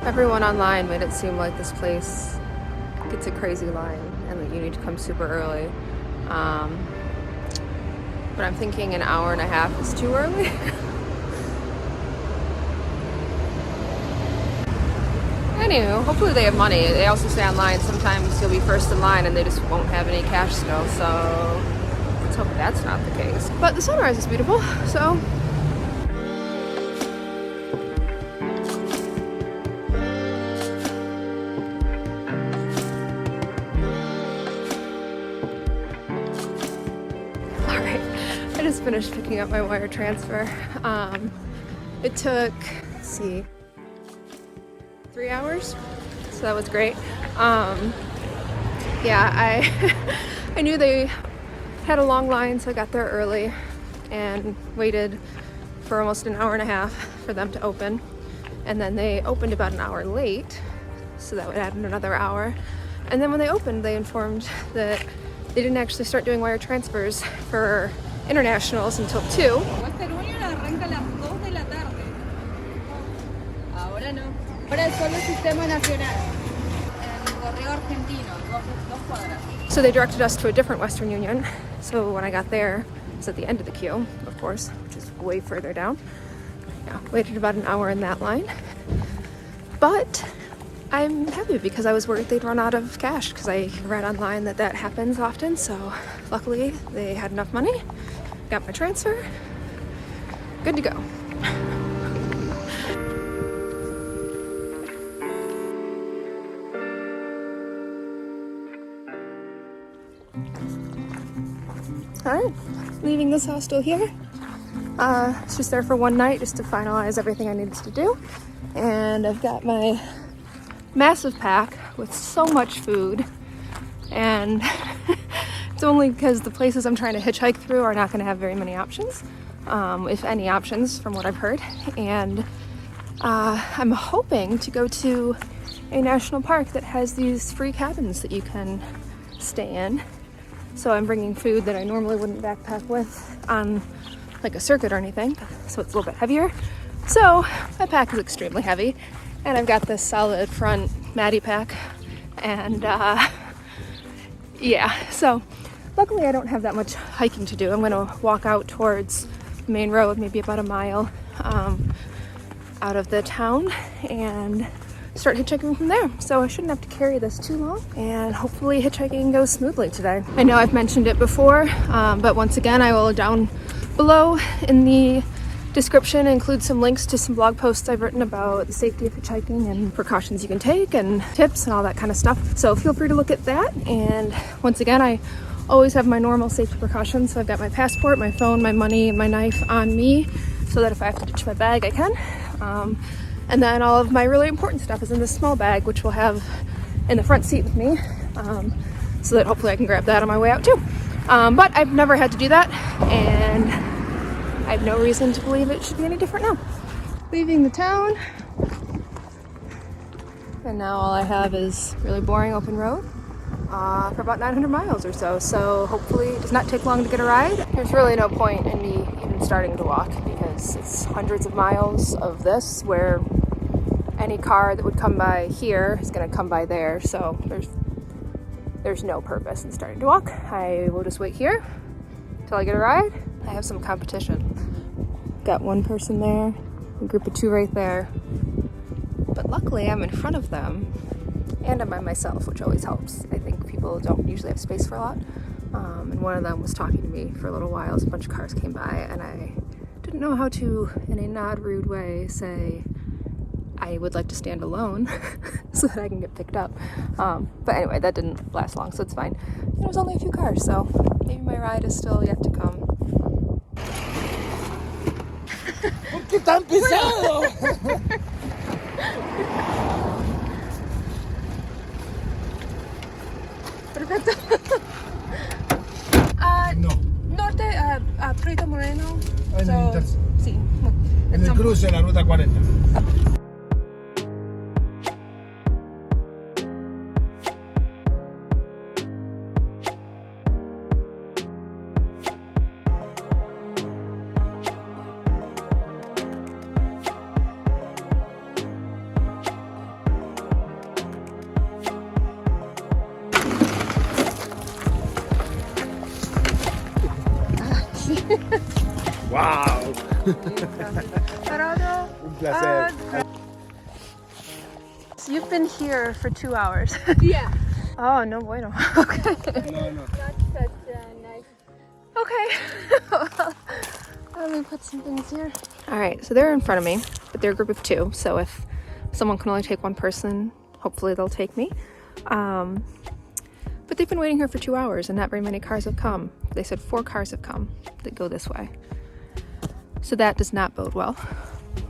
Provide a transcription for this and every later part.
Everyone online made it seem like this place gets a crazy line and that you need to come super early. But I'm thinking an hour and a half is too early. Anywho, hopefully they have money. They also say online sometimes you'll be first in line and they just won't have any cash still, so let's hope that's not the case. But the sunrise is beautiful, so. Alright, I just finished picking up my wire transfer. It took, let's see, 3 hours, so that was great. Yeah, I knew they had a long line, so I got there early and waited for almost an hour and a half for them to open, and then they opened about an hour late, so that would add another hour. And then when they opened, they informed that they didn't actually start doing wire transfers for internationals until 2. Ahora es solo el sistema nacional, el correo argentino, dos cuadras. So they directed us to a different Western Union. So when I got there, it was at the end of the queue, of course, which is way further down. Yeah, waited about an hour in that line. But I'm happy because I was worried they'd run out of cash because I read online that that happens often. So luckily they had enough money, got my transfer, good to go. Alright, leaving this hostel here. It's just there for one night just to finalize everything I needed to do. And I've got my massive pack with so much food. And it's only because the places I'm trying to hitchhike through are not going to have very many options, if any options from what I've heard. And I'm hoping to go to a national park that has these free cabins that you can stay in. So I'm bringing food that I normally wouldn't backpack with on like a circuit or anything, so it's a little bit heavier. So my pack is extremely heavy, and I've got this solid front Maddie pack, and yeah, so luckily I don't have that much hiking to do. I'm gonna walk out towards the main road, maybe about a mile out of the town, and start hitchhiking from there. So I shouldn't have to carry this too long, and hopefully hitchhiking goes smoothly today. I know I've mentioned it before, but once again I will down below in the description include some links to some blog posts I've written about the safety of hitchhiking and precautions you can take and tips and all that kind of stuff. So feel free to look at that. And once again, I always have my normal safety precautions. So I've got my passport, my phone, my money, and my knife on me so that if I have to ditch my bag, I can. And then all of my really important stuff is in this small bag, which we'll have in the front seat with me, so that hopefully I can grab that on my way out too. But I've never had to do that, and I have no reason to believe it should be any different now. Leaving the town, and now all I have is really boring open road for about 900 miles or so. So hopefully it does not take long to get a ride. There's really no point in me even starting to walk because it's hundreds of miles of this where any car that would come by here is going to come by there. So there's no purpose in starting to walk. I will just wait here till I get a ride. I have some competition. Got one person there, a group of 2 right there. But luckily I'm in front of them and I'm by myself, which always helps. I think people don't usually have space for a lot. And one of them was talking to me for a little while as a bunch of cars came by, and I didn't know how to, in a not rude way, say I would like to stand alone so that I can get picked up. But anyway, that didn't last long, so it's fine. There was only a few cars, so maybe my ride is still yet to come. ¿Por qué tan pesado? Perfecto. No. Norte, Perito, Moreno. En el interce. Sí. En el cruce de la ruta 40. Wow. Un placer. So you've been here for 2 hours. Yeah. Oh, no bueno. Okay. No. Not such a nice. Okay. Let me put some things here. All right, so they're in front of me, but they're a group of 2. So if someone can only take one person, hopefully they'll take me. But they've been waiting here for 2 hours and not very many cars have come. They said 4 cars have come that go this way. So that does not bode well,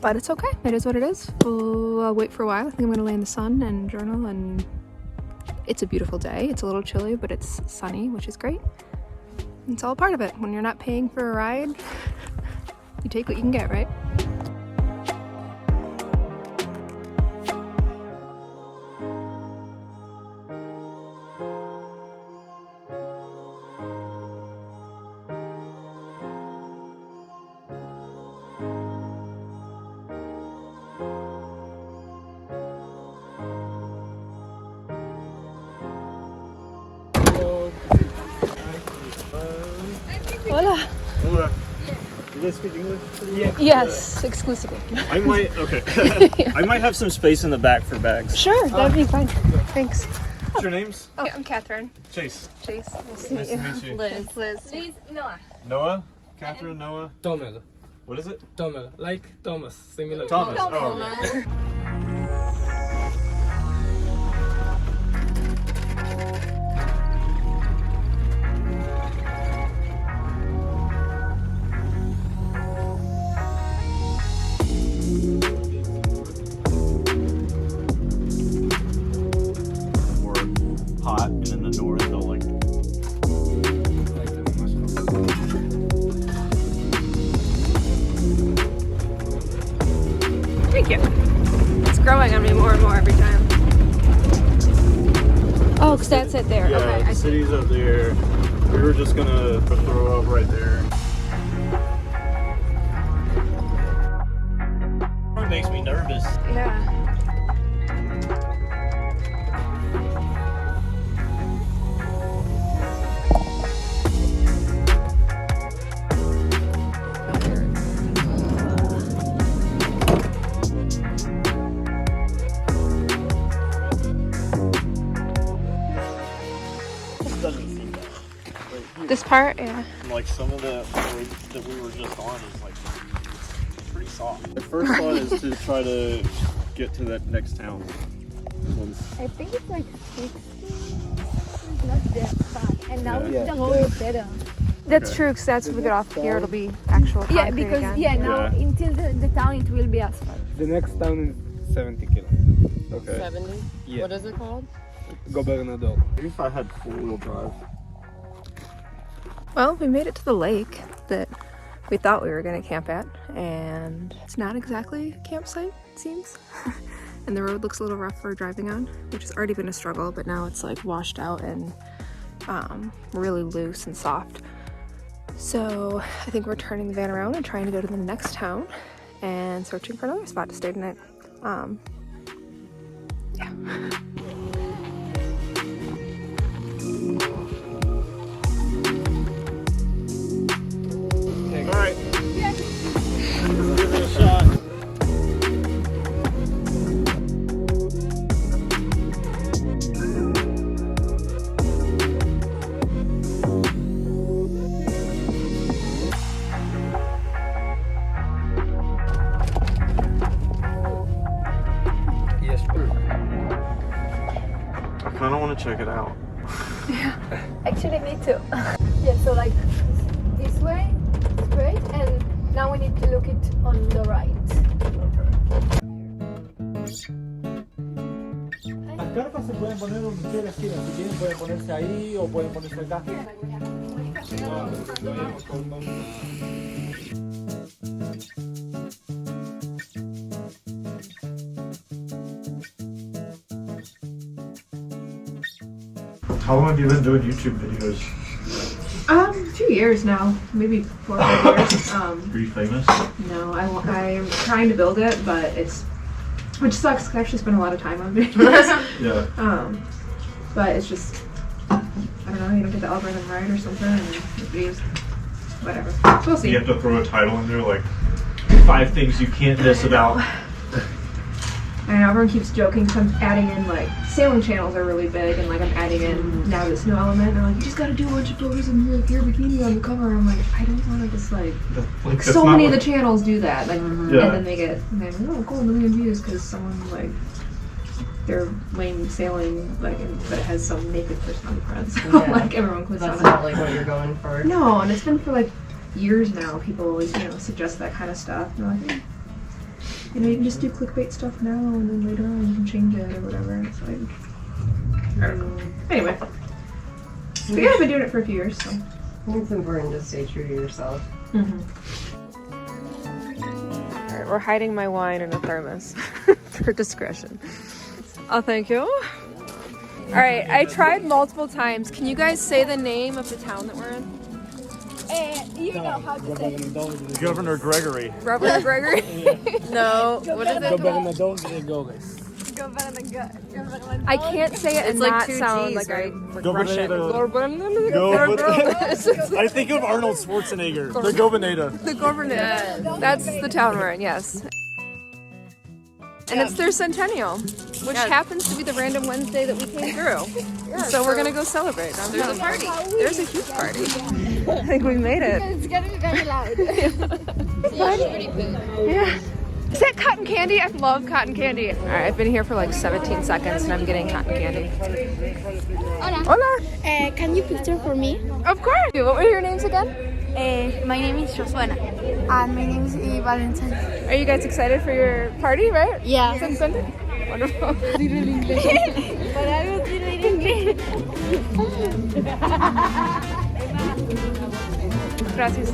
but it's okay. It is what it is. I'll wait for a while. I think I'm gonna lay in the sun and journal, and it's a beautiful day. It's a little chilly, but it's sunny, which is great. It's all part of it. When you're not paying for a ride, you take what you can get, right? Hola. Hola. You guys speak English? Yeah. Yes, exclusively. I might, okay. I might have some space in the back for bags. Sure, that'd be fine. Thanks. What's your names? Oh, I'm Catherine. Chase. Chase. Nice Nice to meet you. Liz. Please, Noah. Noah? Catherine, Noah? Tomel. What is it? Tomel. Like Thomas. Similar. Thomas. Thomas. Oh, okay. More hot, and in the north they'll like. Thank you. It's growing on me more and more every time. Oh, because that's it there. Yeah, Okay, I the see. city's up there. We were just gonna throw up right there. It makes me nervous. Yeah. This doesn't seem bad. Right here. This part, yeah. Like some of the road that we were just on is like pretty soft. The first thought is to try to get to that next town. I think it's like 60. It's not that far. And now Yeah. it's the whole better. That's Okay. true, because that's if we get off here, it'll be actual concrete Yeah, because again. now Yeah. until the town it will be asphalt. The next town is 70 kilometers. Okay. 70? Yeah. What is it called? Gobernador. Maybe if I had four-wheel drive. Well, we made it to the lake that we thought we were going to camp at, and it's not exactly a campsite, it seems. And the road looks a little rough for driving on, which has already been a struggle, but now it's like washed out and really loose and soft. So I think we're turning the van around and trying to go to the next town and searching for another spot to stay tonight. Yeah. All right. Let's give it a shot. Yes. I kind of want to check it out. Actually, me too. Yeah, so like this way, straight, and now we need to look it on the right. Las carpas se pueden poner donde ustedes quieran. Si quieren pueden ponerse ahí o pueden ponerse acá. How long have you been doing YouTube videos? 2 years now, maybe 4 or 5 years. Are you famous? No, I'm trying to build it, but which sucks because I actually spend a lot of time on videos. Yeah. But it's just, I don't know, you don't get the algorithm right or something, and the videos whatever. We'll see. You have to throw a title in there like 5 things you can't miss about. I know everyone keeps joking because I'm adding in like sailing channels are really big, and like I'm adding in now this new element. And they're like, you just gotta do a bunch of photos of like your bikini on the cover. I'm like, I don't want to just like so many of the channels do that. Like, and then they get and they're like, oh cool, 1 million views because someone like they're lame sailing like, but it has some naked person on the front. So like everyone clicks on it. That's not like what you're going for. No, and it's been for like years now. People always suggest that kind of stuff. And they're like, hey, you can just do clickbait stuff now, and then later on you can change it or whatever. And it's like, I don't know. Anyway, but yeah, I've been doing it for a few years. So I think it's important to stay true to yourself. All right, we're hiding my wine in a thermos for discretion. Oh, thank you. All right, I tried multiple times. Can you guys say the name of the town that we're in? You know how to say it. Governor Gregory. Governor Gregory? No. What is it? Gobernador Gregores. I can't say it and like not 2 sound G's, like right? Russian. I think of Arnold Schwarzenegger. The Gobernador. The Governor. That's the town we're in, yes. And it's their centennial, which happens to be the random Wednesday that we came through. So we're gonna go celebrate. There's a party. There's a huge party. I think we made it. It's getting very loud. Yeah. Is that cotton candy? I love cotton candy. All right, I've been here for like 17 seconds and I'm getting cotton candy. Hola. Hola. Can you picture for me? Of course. What were your names again? My name is Josuena. And my name is Valentine. Are you guys excited for your party, right? Yeah. Since Sunday? Wonderful. But I will do it in English. Gracias.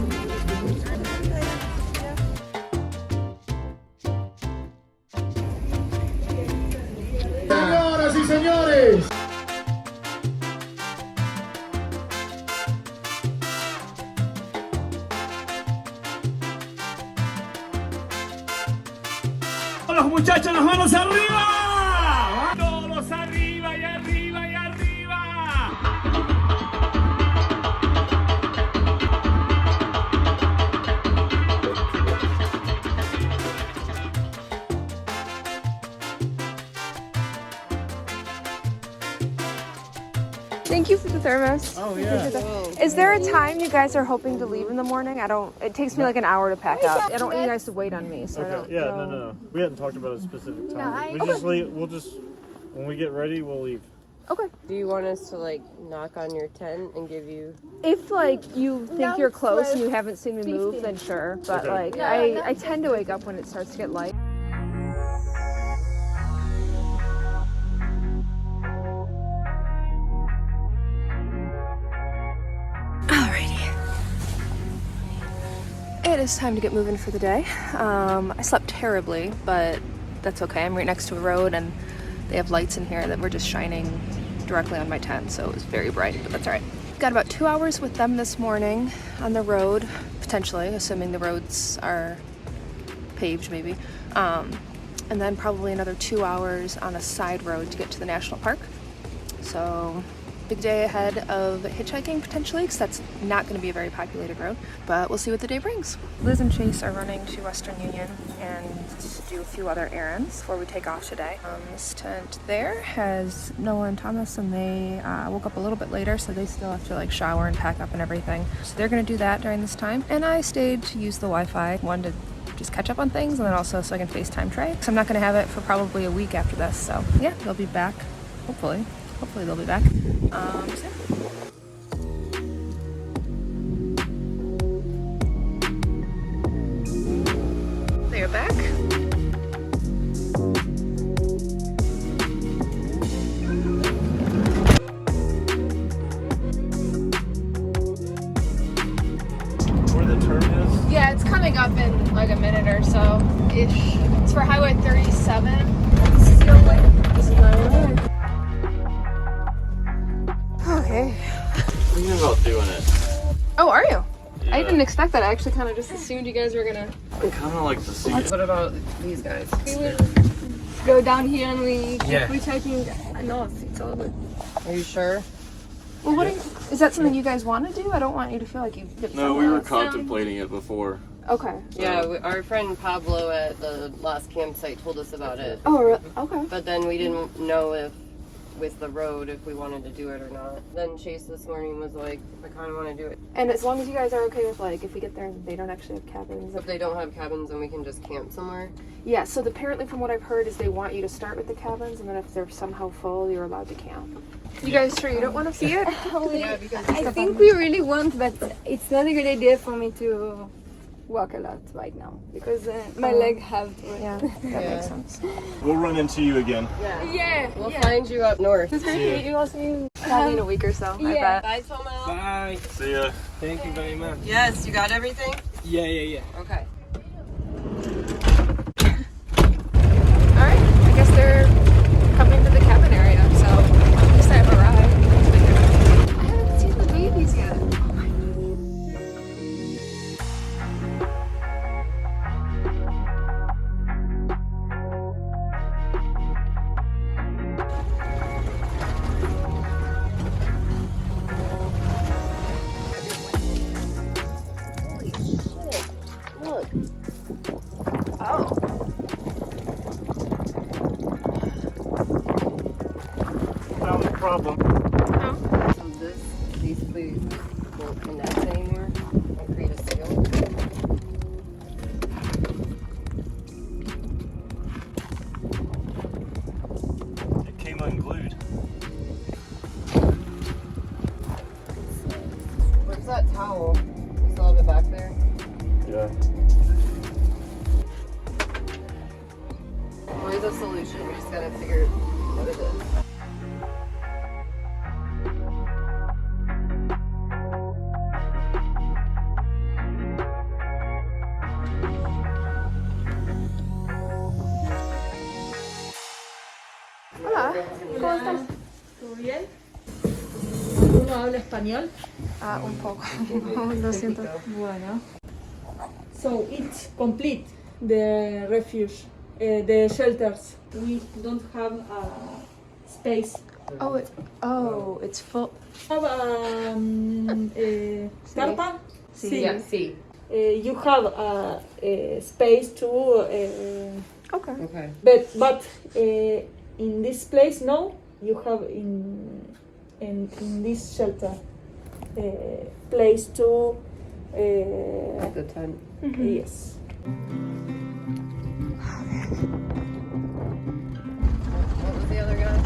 Señoras y señores. Los muchachos, las manos arriba. Todos arriba y arriba y arriba. Thank you for the thermos. Oh yeah. Is there a time you guys are hoping to leave in the morning? It takes me like an hour to pack up. I don't want you guys to wait on me, so I don't Okay. Yeah. know. No. We hadn't talked about a specific time. No, We just leave. We'll just when we get ready, we'll leave. Okay. Do you want us to like knock on your tent and give you? If like you think No, you're close it's and you haven't seen me move, 15. then sure. But Okay. like I tend to wake up when it starts to get light. It is time to get moving for the day. I slept terribly, but that's okay. I'm right next to a road and they have lights in here that were just shining directly on my tent, so it was very bright, but that's all right. Got about 2 hours with them this morning on the road, potentially, assuming the roads are paved maybe. And then probably another 2 hours on a side road to get to the national park. So big day ahead of hitchhiking potentially, because that's not going to be a very populated road, but we'll see what the day brings. Liz and Chase are running to Western Union and to do a few other errands before we take off today. This tent there has Noah and Thomas, and they woke up a little bit later, so they still have to like shower and pack up and everything. So they're going to do that during this time, and I stayed to use the Wi-Fi, one to just catch up on things, and then also so I can FaceTime Trey, because I'm not going to have it for probably a week after this. So yeah, they'll be back, hopefully they'll be back. They're back. Where the turn is? Yeah, it's coming up in like a minute or so ish. It's for Highway 37. This is your way. This is my way. Okay. Thinking about doing it. Oh, are you? Yeah. I didn't expect that. I actually kind of just assumed you guys were gonna. I kind of like to see it. What about these guys? Go down here and we Yeah. hitchhiking. I know it's all good. Are you sure? Well, what is that something you guys want to do? I don't want you to feel like you get No, we were contemplating it before. Okay. Yeah, our friend Pablo at the last campsite told us about it. Oh, okay. But then we didn't know if, with the road, if we wanted to do it or not. Then Chase this morning was like, I kind of want to do it. And as long as you guys are okay with, like, if we get there and they don't actually have cabins. If they don't have cabins, then we can just camp somewhere. Yeah, so apparently from what I've heard is they want you to start with the cabins, and then if they're somehow full, you're allowed to camp. You guys sure you don't want to see it? Yeah, because I think we really want, but it's not a good idea for me to walk a lot right now because my leg have. Yeah, that makes sense. We'll run into you again. Yeah. we'll find you up north. It's great to meet you. I'll see you probably in a week or so, I bet. Bye, Tomo. Bye. See ya. Thank you very much. Yes, you got everything? Yeah. Okay. Alright, I guess they're coming to the cabin area, so at least I have a ride. I haven't seen the babies yet. Found the problem. So these please won't connect anymore and create a seal. It came unglued. Where's that towel? You still have it back there? Yeah. Where's the solution? We just gotta figure what it is. Hola, ¿cómo estás? ¿Todo bien? ¿Alguno habla español? Un poco. Lo siento. Bueno. So it's complete, the refuge, the shelters. We don't have space. It's full. Have carpa? Sí. Yeah, see. You have a space to, Okay. Okay. but in this place, no. You have in this shelter place to. The tent. Yes. What was the other guy?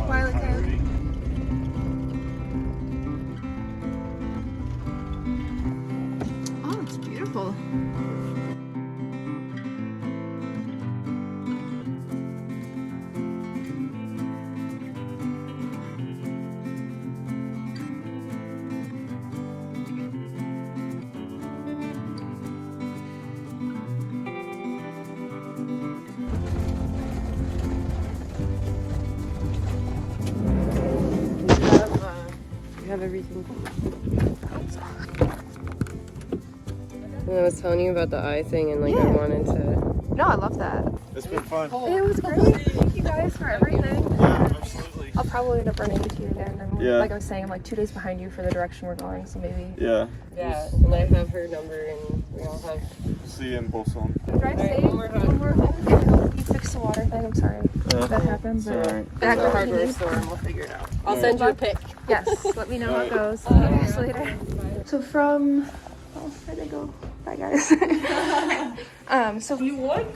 Wild Coyote. Oh, it's beautiful. You have everything. And I was telling you about the eye thing, and like I wanted to. No, I love that. It's been fun. It was great. Thank you guys for everything. Yeah, absolutely. I'll probably end up running into you again. And Yeah. like I was saying, I'm like 2 days behind you for the direction we're going, so maybe. Yeah. Yeah, and I have her number, and we all have. See you in Bolson. Drive Alright, safe. one more time. You fixed the water thing. I'm sorry that happened. But At the hardware store, and we'll figure it out. I'll send you a pic. yes, let me know how it goes. See you later. So from, where'd they go? Bye guys. So You work.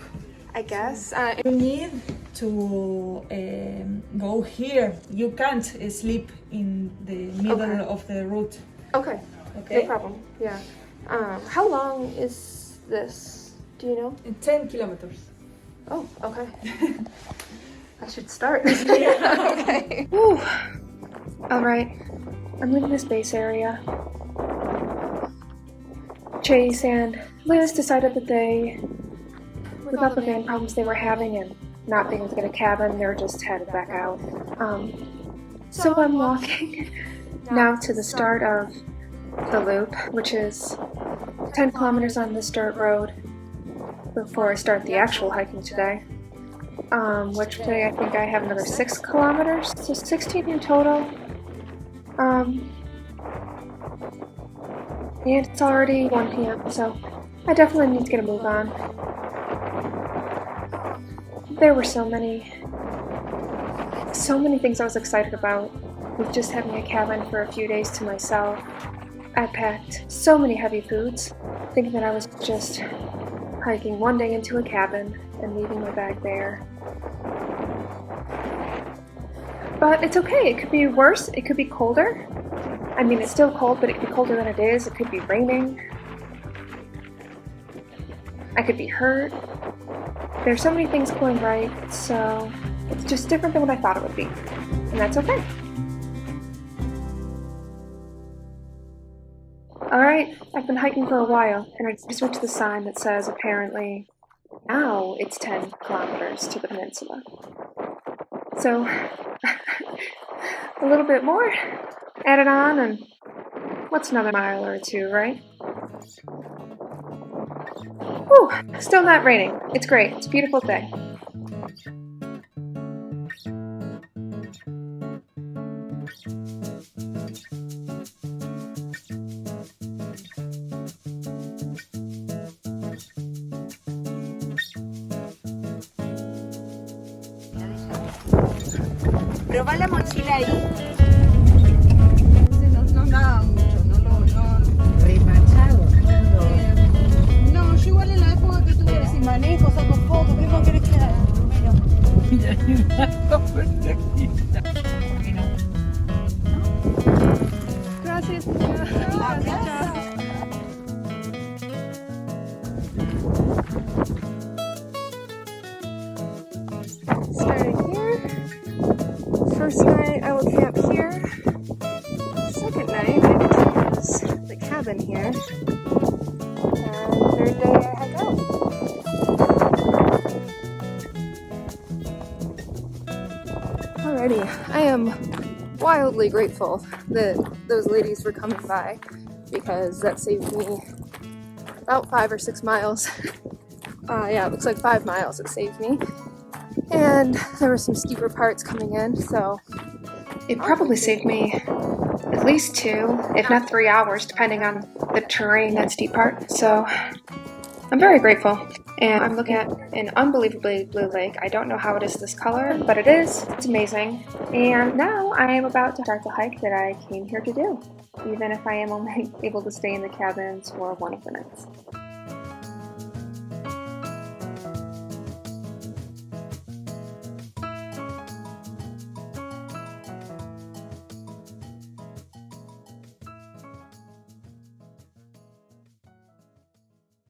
I guess You need to go here. You can't sleep in the middle Okay. of the route. okay, Okay. no problem. Yeah. How long is this? Do you know? 10 kilometers. Oh, okay. I should start. Okay. Woo. All right. I'm leaving this base area. Chase and Liz decided that they, with all the van problems they were having and not being able to get a cabin, they were just headed back out. So I'm walking now to the start of the loop, which is 10 kilometers on this dirt road before I start the actual hiking today. Which today I think I have another 6 kilometers, so 16 in total. And it's already 1 p.m., so I definitely need to get a move on. There were so many things I was excited about with just having a cabin for a few days to myself. I packed so many heavy foods, thinking that I was just hiking one day into a cabin and leaving my bag there. But it's okay, it could be worse, it could be colder. I mean, it's still cold, but it could be colder than it is. It could be raining. I could be hurt. There's so many things going right, so it's just different than what I thought it would be. And that's okay. Alright, I've been hiking for a while, and I just went to the sign that says, apparently, now it's 10 kilometers to the peninsula. So, a little bit more, add it on, and what's another mile or two, right? Whew, still not raining. It's great. It's a beautiful day. Proba la mochila ahí. No nada mucho, Remachado. no, yo igual en la época que tuve sin manejo, saco fotos, ¿qué más querés que haga? Gracias. Starting here. First night I will camp here. Second night I get to use the cabin here. And third day I head out. Alrighty, I am wildly grateful that those ladies were coming by because that saved me about 5 or 6 miles. Yeah, it looks like 5 miles it saved me. And there were some steeper parts coming in, so it probably saved me at least 2, if not 3 hours, depending on the terrain and steep part. So I'm very grateful. And I'm looking at an unbelievably blue lake. I don't know how it is this color, but it is. It's amazing. And now I am about to start the hike that I came here to do, even if I am only able to stay in the cabins for one of the nights.